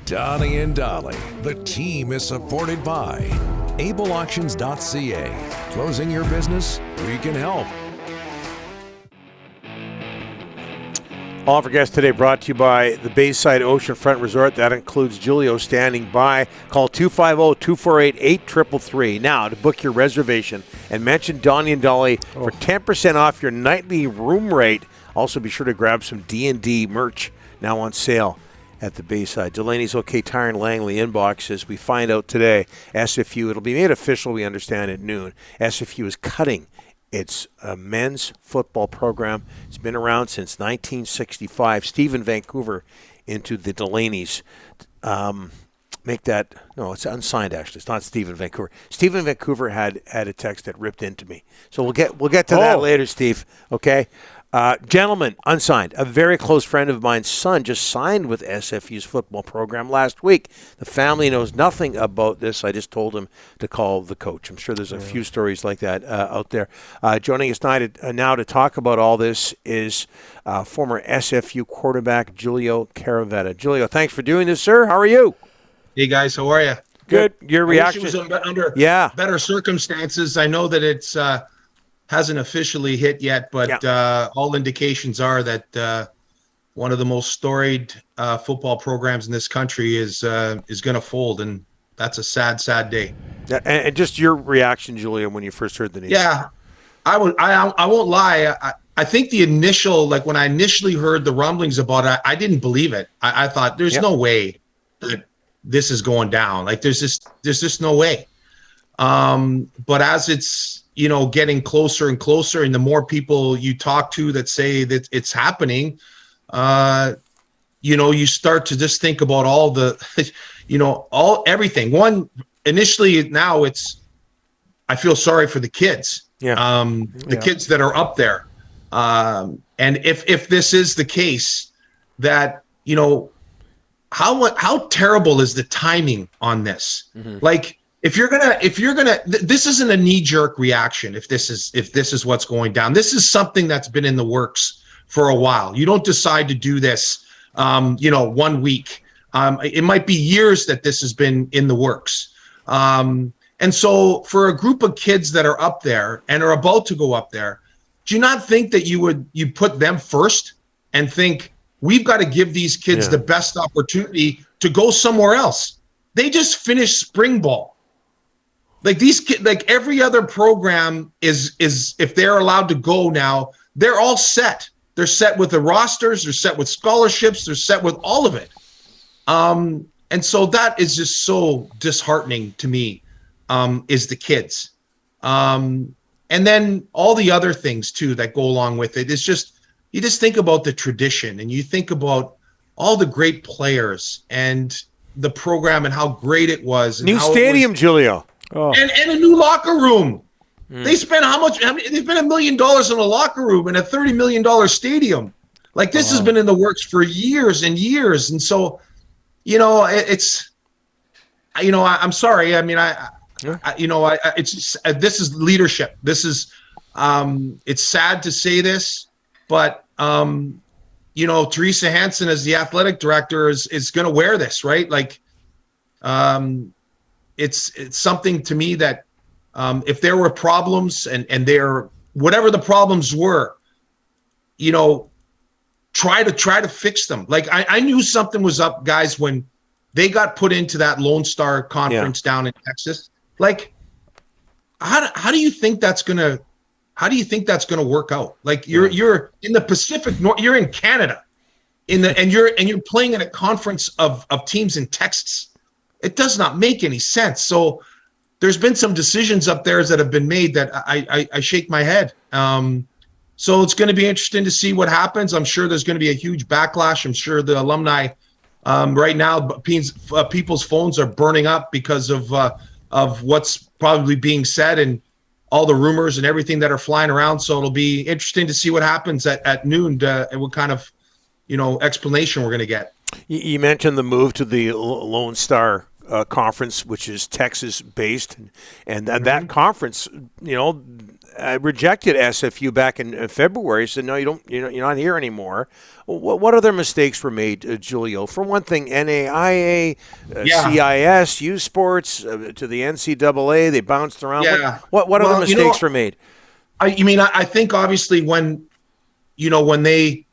Donnie and Dolly. The team is supported by ableauctions.ca. Closing your business? We can help. All of our guests today brought to you by the Bayside Oceanfront Resort. That includes Giulio standing by. Call 250-248-8333 now to book your reservation and mention Donnie and Dolly for 10% off your nightly room rate. Also, be sure to grab some D&D merch now on sale at the Bayside. Delaney's OK Tire and Langley inboxes. We find out today, SFU, it'll be made official, we understand, at noon. SFU is cutting its men's football program. It's been around since 1965. Stephen Vancouver into the Delaney's. It's unsigned actually. It's not Stephen Vancouver. Stephen Vancouver had a text that ripped into me. So we'll get to that later, Steve. Okay. Gentleman, unsigned. A very close friend of mine's son just signed with SFU's football program last week. The family knows nothing about this. I just told him to call the coach. I'm sure there's a few stories like that out there. Joining us now to talk about all this is former SFU quarterback Giulio Caravatta. Giulio, thanks for doing this, sir. How are you? Hey, guys. How are you? Good. Your reaction? I wish it was under better circumstances. I know that it's hasn't officially hit yet, but all indications are that one of the most storied football programs in this country is going to fold, and that's a sad, sad day. Yeah, and just your reaction, Giulio, when you first heard the news. Yeah, I won't lie. I think the initial, like when I initially heard the rumblings about it, I didn't believe it. I thought there's no way that this is going down. Like there's just no way. But as it's getting closer and closer, and the more people you talk to that say that it's happening, you start to just think about all the, everything. One, initially now I feel sorry for the kids. The kids that are up there. And if this is the case, that, how terrible is the timing on this? Mm-hmm. Like, if you're gonna, this isn't a knee-jerk reaction. If this is what's going down, this is something that's been in the works for a while. You don't decide to do this, 1 week. It might be years that this has been in the works. And so, for a group of kids that are up there and are about to go up there, do you not think that you put them first and think we've got to give these kids the best opportunity to go somewhere else? They just finished spring ball. Like these kids, like every other program is if they're allowed to go now, they're all set. They're set with the rosters, they're set with scholarships, they're set with all of it. And so that is just so disheartening to me, is the kids. And then all the other things too that go along with it. It's just, you just think about the tradition and you think about all the great players and the program and how great it was. And new stadium, Giulio. Oh. And a new locker room. They spent how much? They spent $1 million in a locker room and a $30 million stadium. Like this has been in the works for years and years. And so, it's, I'm sorry. I mean, this is leadership. This is, it's sad to say this, but Teresa Hansen as the athletic director is going to wear this, right? Like, it's something to me that if there were problems and whatever the problems were, try to fix them. Like I knew something was up, guys, when they got put into that Lone Star conference down in Texas. Like, how do you think that's gonna work out? Like you're in the Pacific North, you're in Canada, and you're playing in a conference of teams in Texas. It does not make any sense. So there's been some decisions up there that have been made that I shake my head. So it's going to be interesting to see what happens. I'm sure there's going to be a huge backlash. I'm sure the alumni right now, people's phones are burning up because of what's probably being said and all the rumors and everything that are flying around. So it'll be interesting to see what happens at noon and what kind of explanation we're going to get. You mentioned the move to the Lone Star conference, which is Texas-based, and that conference, rejected SFU back in February. Said no, you're not here anymore. What other mistakes were made, Giulio? For one thing, NAIA, CIS, U Sports, to the NCAA, they bounced around. Yeah. What other mistakes were made? I think obviously when they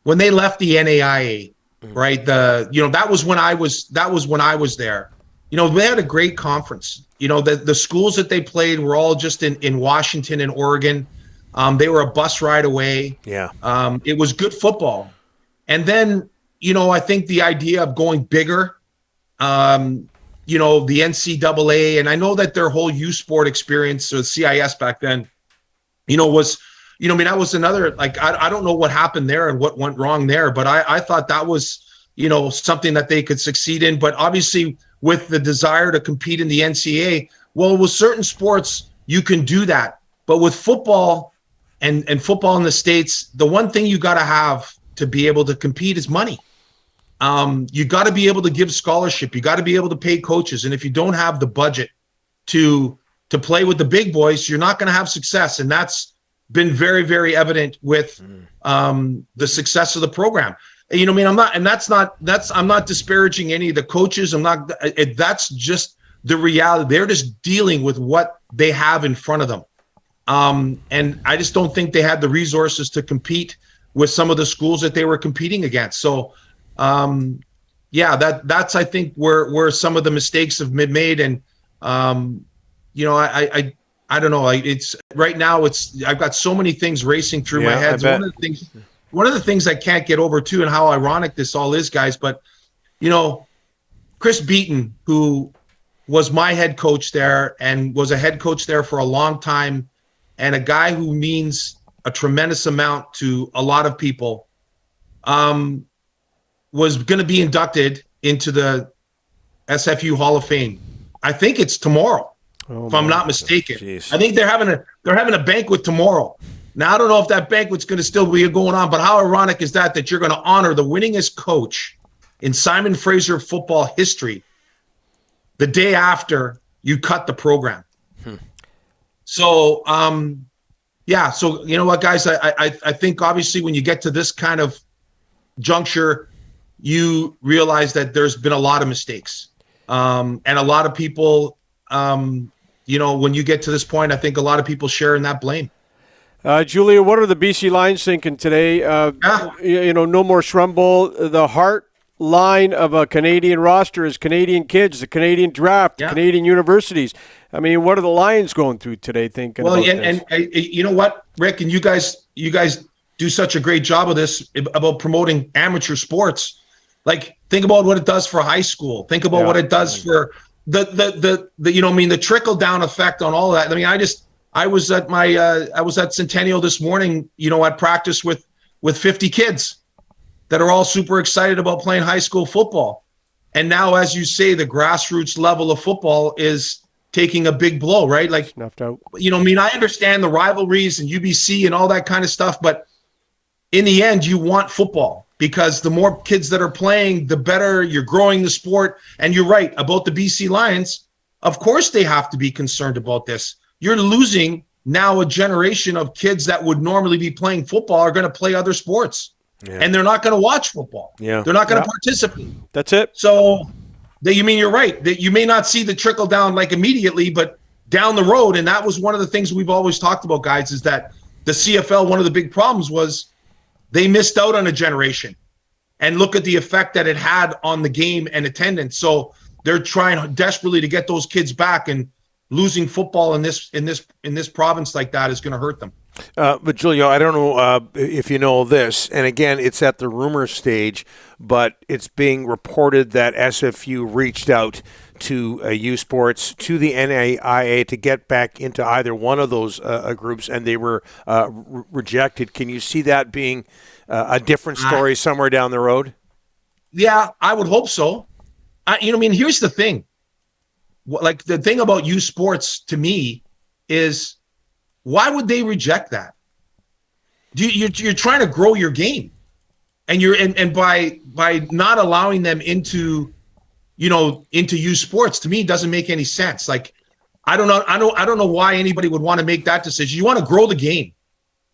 left the NAIA, right? That was when I was there. They had a great conference. The schools that they played were all just in Washington and Oregon. They were a bus ride away. Yeah. It was good football. And then, I think the idea of going bigger, the NCAA, and I know that their whole U Sport experience, or CIS back then, was, that was another, like, I don't know what happened there and what went wrong there, but I thought that was, something that they could succeed in. But obviously with the desire to compete in the NCAA, well, with certain sports, you can do that. But with football and football in the States, the one thing you got to have to be able to compete is money. You got to be able to give scholarship. You got to be able to pay coaches. And if you don't have the budget to play with the big boys, you're not going to have success. And that's been very, very evident with the success of the program. I'm not disparaging any of the coaches. That's just the reality. They're just dealing with what they have in front of them. And I just don't think they had the resources to compete with some of the schools that they were competing against. So, that's, I think, where some of the mistakes have been made. And, I don't know. It's right now I've got so many things racing through my head. One of the things I can't get over too, and how ironic this all is, guys, but Chris Beaton, who was my head coach there and was a head coach there for a long time, and a guy who means a tremendous amount to a lot of people, was going to be inducted into the SFU Hall of Fame. I think it's tomorrow, if I'm not mistaken. Geez. I think they're having a banquet tomorrow. Now, I don't know if that banquet's going to still be going on, but how ironic is that you're going to honor the winningest coach in Simon Fraser football history the day after you cut the program? So, so you know what, guys, I think obviously when you get to this kind of juncture, you realize that there's been a lot of mistakes. And a lot of people, when you get to this point, I think a lot of people share in that blame. Giulio, what are the BC Lions thinking today? No more Schrumble. The heart line of a Canadian roster is Canadian kids, the Canadian draft, Canadian universities. I mean, what are the Lions going through today thinking about this? And you know what, Rick, and you guys do such a great job of this, about promoting amateur sports. Like, think about what it does for high school. Think about what it does for the trickle down effect on all that. I mean, I was at Centennial this morning, at practice with 50 kids that are all super excited about playing high school football. And now, as you say, the grassroots level of football is taking a big blow, right? Like, snuffed out. I understand the rivalries and UBC and all that kind of stuff, but in the end, you want football, because the more kids that are playing, the better you're growing the sport. And you're right about the BC Lions. Of course, they have to be concerned about this. You're losing now a generation of kids that would normally be playing football are going to play other sports, and they're not going to watch football. Yeah. They're not going to participate. That's it. So you're right, that you may not see the trickle down like immediately, but down the road. And that was one of the things we've always talked about, guys, is that the CFL, one of the big problems was they missed out on a generation, and look at the effect that it had on the game and attendance. So they're trying desperately to get those kids back, and losing football in this province like that is going to hurt them. But Giulio, I don't know if you know this, and again, it's at the rumor stage, but it's being reported that SFU reached out to U Sports, to the NAIA, to get back into either one of those groups, and they were rejected. Can you see that being a different story somewhere down the road? Yeah, I would hope so. Here's the thing. Like, the thing about U Sports to me is, why would they reject that? You're trying to grow your game, and by not allowing them into U Sports, to me, doesn't make any sense. Like, I don't know. I don't know why anybody would want to make that decision. You want to grow the game.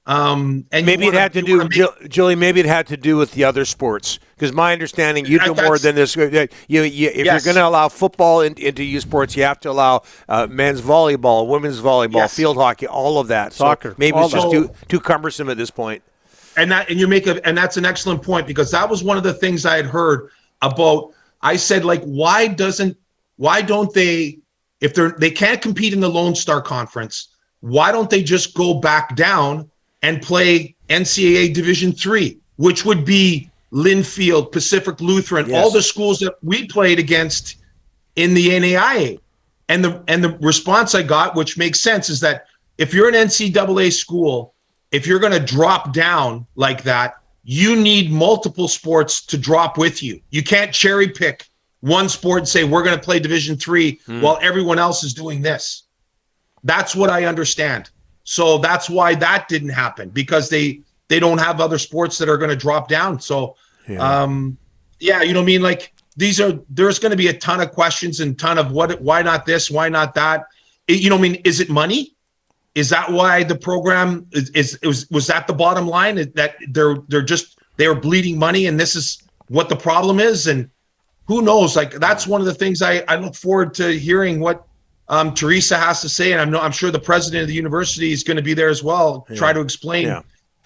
And maybe it had to do, Julie. Maybe it had to do with the other sports. Because my understanding, you do more than this. If you're going to allow football into youth sports, you have to allow men's volleyball, women's volleyball, field hockey, all of that. Soccer. So maybe it's just too cumbersome at this point. And that's an excellent point, because that was one of the things I had heard about. I said, like, why don't they? If they can't compete in the Lone Star Conference, why don't they just go back down and play NCAA Division III, which would be Linfield, Pacific Lutheran, all the schools that we played against in the NAIA. And the response I got, which makes sense, is that if you're an NCAA school, if you're going to drop down like that, you need multiple sports to drop with you. You can't cherry pick one sport and say, we're going to play Division III while everyone else is doing this. That's what I understand. So that's why that didn't happen, because they don't have other sports that are going to drop down. So, you know what I mean? Like, there's going to be a ton of questions and ton of why not this, why not that? You know what I mean? Is it money? Is that why the program was that the bottom line? That they're bleeding money, and this is what the problem is? And who knows? Like, that's one of the things I look forward to hearing what Teresa has to say, and I'm sure the president of the university is going to be there as well, try to explain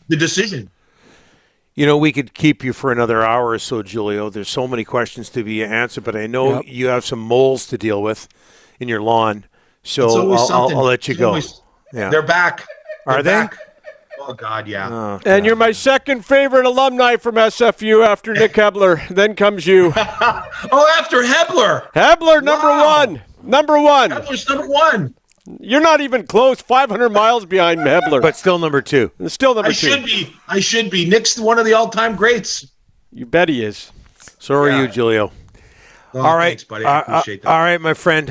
the decision. You know, we could keep you for another hour or so, Giulio. There's so many questions to be answered, but I know you have some moles to deal with in your lawn, so I'll let you go. They're back. Are they? Back. Oh, God, yeah. Oh, and you're my second favorite alumni from SFU after Nick Hebler. Then comes you. After Hebler. Hebler, number one. Number one. Hebler's number one. You're not even close. 500 miles behind Hebler. But still number two. Still number two. I should be. Nick's one of the all-time greats. You bet he is. So are you, Giulio. All right, thanks, buddy. I appreciate that. All right, my friend.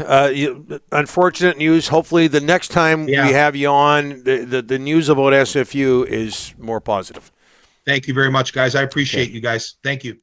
Unfortunate news. Hopefully, the next time we have you on, the news about SFU is more positive. Thank you very much, guys. I appreciate you guys. Thank you.